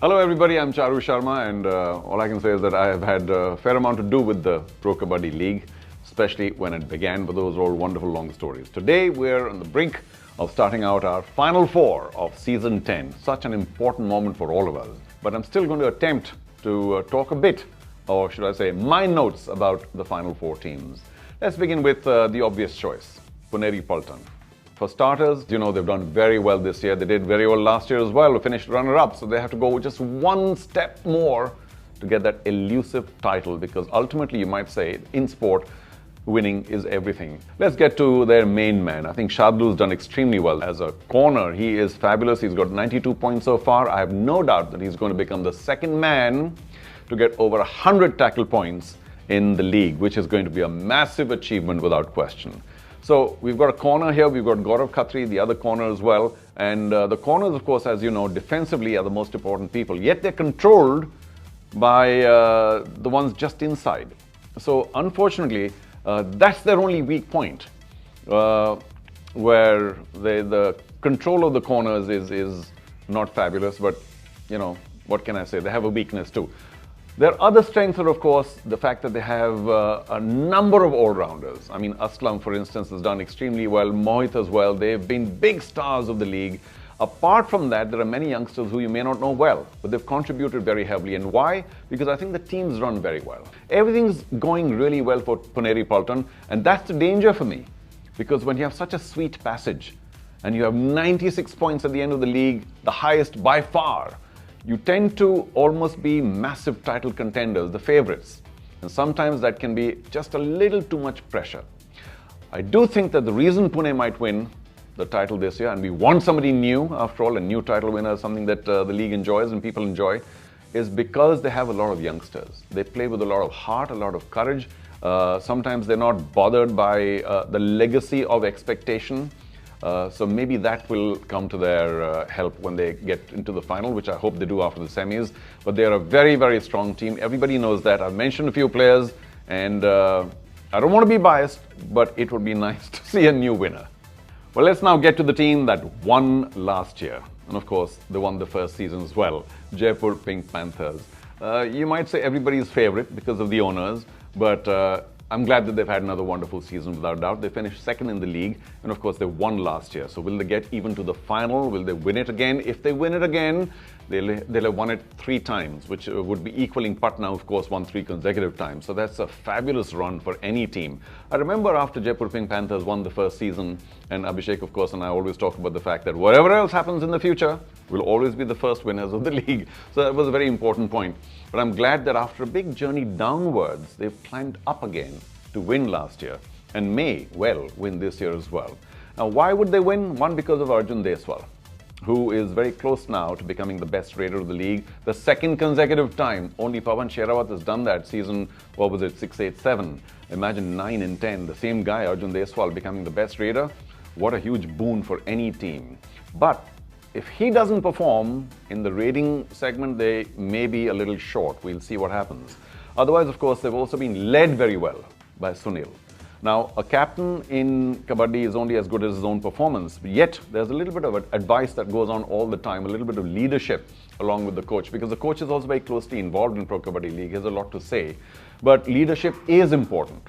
Hello everybody, I'm Charu Sharma and all I can say is that I have had a fair amount to do with the Pro Kabaddi League, especially when it began, but those are all wonderful long stories. Today we're on the brink of starting out our Final Four of Season 10, such an important moment for all of us. But I'm still going to attempt to talk a bit, or should I say, my notes about the Final Four teams. Let's begin with the obvious choice, Puneri Paltan. For starters, you know, they've done very well this year. They did very well last year as well. We finished runner-up, so they have to go just one step more to get that elusive title, because ultimately, you might say, in sport, winning is everything. Let's get to their main man. I think Shadlu's done extremely well. As a corner, he is fabulous. He's got 92 points so far. I have no doubt that he's going to become the second man to get over 100 tackle points in the league, which is going to be a massive achievement without question. So we've got a corner here, we've got Gaurav Khatri, the other corner as well. And the corners, of course, as you know, defensively are the most important people. Yet they're controlled by the ones just inside. So unfortunately, that's their only weak point, where the control of the corners is not fabulous. But, you know, what can I say? They have a weakness too. Their other strengths are, of course, the fact that they have a number of all-rounders. I mean, Aslam, for instance, has done extremely well. Mohit as well. They've been big stars of the league. Apart from that, there are many youngsters who you may not know well, but they've contributed very heavily. And why? Because I think the teams run very well. Everything's going really well for Puneri Paltan, and that's the danger for me. Because when you have such a sweet passage, and you have 96 points at the end of the league, the highest by far, you tend to almost be massive title contenders, the favorites. And sometimes that can be just a little too much pressure. I do think that the reason Pune might win the title this year, and we want somebody new, after all, a new title winner is something that the league enjoys and people enjoy, is because they have a lot of youngsters. They play with a lot of heart, a lot of courage. Sometimes they're not bothered by the legacy of expectation. So maybe that will come to their help when they get into the final, which I hope they do after the semis. But they're a very, very strong team. Everybody knows that. I've mentioned a few players, and I don't want to be biased, but it would be nice to see a new winner. Well, let's now get to the team that won last year. And of course, they won the first season as well, Jaipur Pink Panthers. You might say everybody's favorite because of the owners, but I'm glad that they've had another wonderful season, without doubt. They finished second in the league, and of course, they won last year. So will they get even to the final? Will they win it again? If they win it again, they'll have won it 3 times, which would be equaling Patna, of course, won 3 consecutive times. So that's a fabulous run for any team. I remember after Jaipur Pink Panthers won the first season, and Abhishek, of course, and I always talk about the fact that whatever else happens in the future, we'll always be the first winners of the league. So that was a very important point. But I'm glad that after a big journey downwards, they've climbed up again to win last year, and may well win this year as well. Now, why would they win? One, because of Arjun Deswal, who is very close now to becoming the best raider of the league, the second consecutive time. Only Pawan Sherawat has done that season, what was it, 6, 8, 7. Imagine 9 and 10, the same guy, Arjun Deswal, becoming the best raider. What a huge boon for any team. But if he doesn't perform in the raiding segment, they may be a little short. We'll see what happens. Otherwise, of course, they've also been led very well by Sunil. Now, a captain in Kabaddi is only as good as his own performance, yet there's a little bit of advice that goes on all the time, a little bit of leadership along with the coach, because the coach is also very closely involved in Pro Kabaddi League. He has a lot to say. But leadership is important,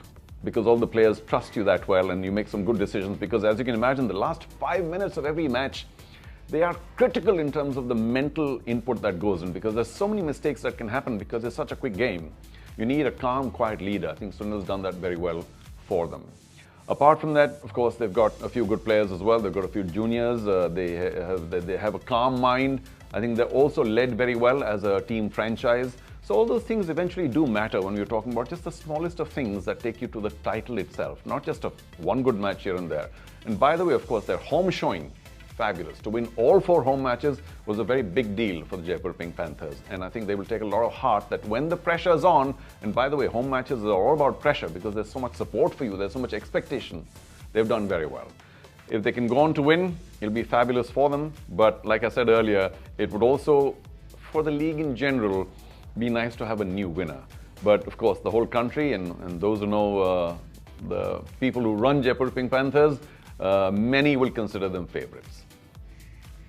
because all the players trust you that well, and you make some good decisions, because as you can imagine, the last 5 minutes of every match, they are critical in terms of the mental input that goes in, because there's so many mistakes that can happen because it's such a quick game. You need a calm, quiet leader. I think Sunil's done that very well for them. Apart from that, of course, they've got a few good players as well. They've got a few juniors. They have a calm mind. I think they're also led very well as a team franchise. So all those things eventually do matter when we're talking about just the smallest of things that take you to the title itself, not just one good match here and there. And by the way, of course, their home showing, fabulous. To win all 4 home matches was a very big deal for the Jaipur Pink Panthers. And I think they will take a lot of heart that when the pressure is on, and by the way, home matches are all about pressure because there's so much support for you, there's so much expectation. They've done very well. If they can go on to win, it'll be fabulous for them. But like I said earlier, it would also, for the league in general, be nice to have a new winner. But of course, the whole country and those who know the people who run Jaipur Pink Panthers, many will consider them favorites.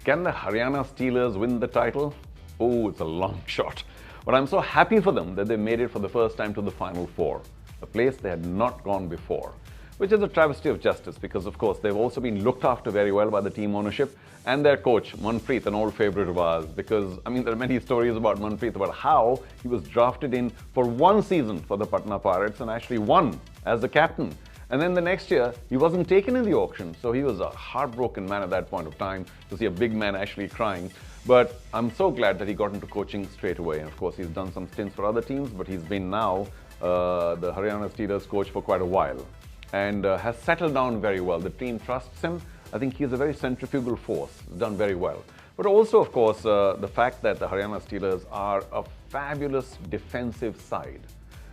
Can the Haryana Steelers win the title? Oh, it's a long shot. But I'm so happy for them that they made it for the first time to the Final Four, a place they had not gone before, which is a travesty of justice because, of course, they've also been looked after very well by the team ownership and their coach, Manpreet, an old favorite of ours. Because, I mean, there are many stories about Manpreet, about how he was drafted in for one season for the Patna Pirates and actually won as the captain. And then the next year, he wasn't taken in the auction. So he was a heartbroken man at that point of time to see a big man actually crying. But I'm so glad that he got into coaching straight away. And of course, he's done some stints for other teams, but he's been now the Haryana Steelers coach for quite a while and has settled down very well. The team trusts him. I think he's a very centrifugal force, done very well. But also, of course, the fact that the Haryana Steelers are a fabulous defensive side.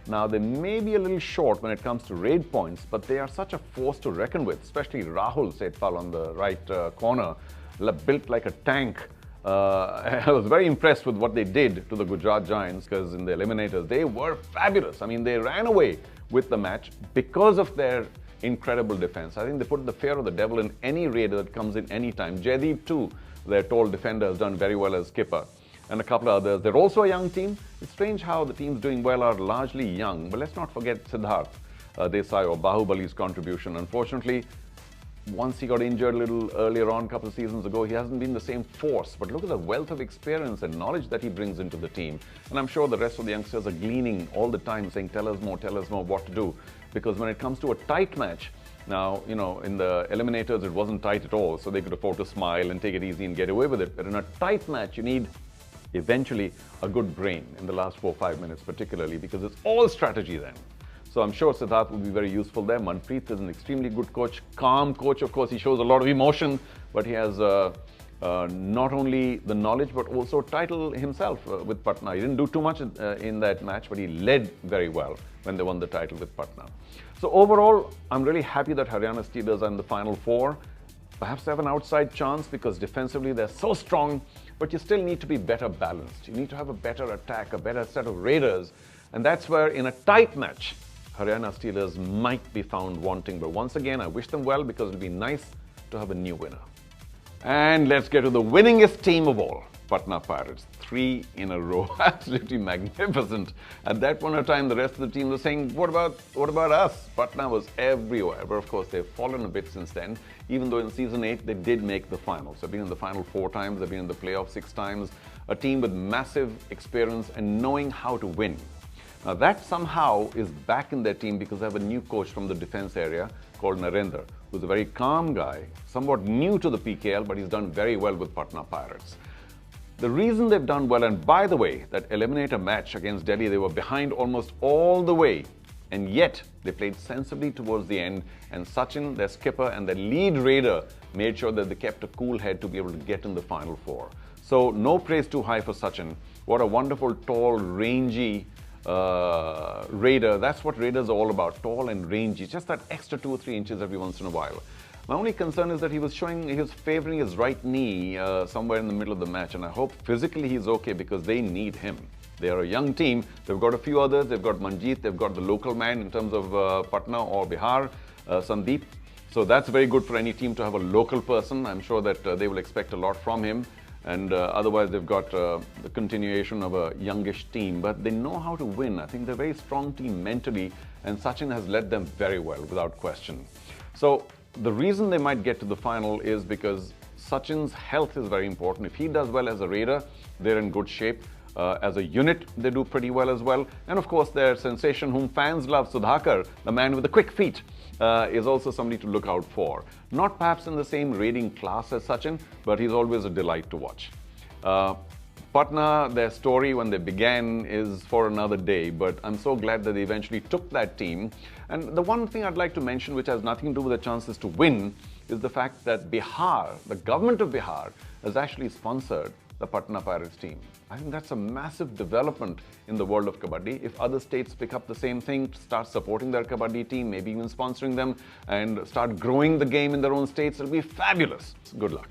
Now, they may be a little short when it comes to raid points, but they are such a force to reckon with, especially Rahul Setpal on the right corner, built like a tank. I was very impressed with what they did to the Gujarat Giants because in the eliminators, they were fabulous. I mean, they ran away with the match because of their incredible defense. I think they put the fear of the devil in any raider that comes in any time. Jaideep too, their tall defender, has done very well as skipper. And a couple of others. They're also a young team. It's strange how the teams doing well are largely young. But let's not forget Siddharth Desai or Bahubali's contribution. Unfortunately, once he got injured a little earlier on, a couple of seasons ago, he hasn't been the same force. But look at the wealth of experience and knowledge that he brings into the team. And I'm sure the rest of the youngsters are gleaning all the time, saying, tell us more what to do. Because when it comes to a tight match, now, you know, in the eliminators, it wasn't tight at all. So they could afford to smile and take it easy and get away with it. But in a tight match, you need eventually a good brain in the last 4 or 5 minutes, particularly because it's all strategy then. So I'm sure Siddharth will be very useful there. Manpreet is an extremely good coach, calm coach. Of course, he shows a lot of emotion, but he has not only the knowledge, but also title himself with Patna. He didn't do too much in that match, but he led very well when they won the title with Patna. So overall, I'm really happy that Haryana Steelers are in the Final Four. Perhaps they have an outside chance because defensively they're so strong, but you still need to be better balanced. You need to have a better attack, a better set of raiders. And that's where in a tight match, Haryana Steelers might be found wanting. But once again, I wish them well because it'll be nice to have a new winner. And let's get to the winningest team of all, Patna Pirates. 3 in a row, absolutely magnificent. At that point of time, the rest of the team was saying, what about us? Patna was everywhere, but of course they've fallen a bit since then, even though in season 8 they did make the finals. They've been in the final 4 times, they've been in the playoff 6 times, a team with massive experience and knowing how to win. Now that somehow is back in their team because they have a new coach from the defense area called Narendra, who's a very calm guy, somewhat new to the PKL, but he's done very well with Patna Pirates. The reason they've done well, and by the way, that eliminator match against Delhi, they were behind almost all the way, and yet they played sensibly towards the end, and Sachin, their skipper, and their lead raider made sure that they kept a cool head to be able to get in the Final Four. So no praise too high for Sachin. What a wonderful, tall, rangy raider. That's what raiders are all about, tall and rangy, just that extra 2 or 3 inches every once in a while. My only concern is that he was favoring his right knee somewhere in the middle of the match, and I hope physically he's okay because they need him. They are a young team. They've got a few others. They've got Manjeet. They've got the local man in terms of Patna or Bihar, Sandeep. So that's very good for any team to have a local person. I'm sure that they will expect a lot from him. And otherwise, they've got the continuation of a youngish team. But they know how to win. I think they're a very strong team mentally, and Sachin has led them very well, without question. So the reason they might get to the final is because Sachin's health is very important. If he does well as a raider, they're in good shape. As a unit, they do pretty well as well. And of course, their sensation, whom fans love, Sudhakar, the man with the quick feet, is also somebody to look out for. Not perhaps in the same raiding class as Sachin, but he's always a delight to watch. Patna, their story when they began is for another day, but I'm so glad that they eventually took that team. And the one thing I'd like to mention, which has nothing to do with the chances to win, is the fact that Bihar, the government of Bihar, has actually sponsored the Patna Pirates team. I think that's a massive development in the world of Kabaddi. If other states pick up the same thing, start supporting their Kabaddi team, maybe even sponsoring them, and start growing the game in their own states, it'll be fabulous. Good luck.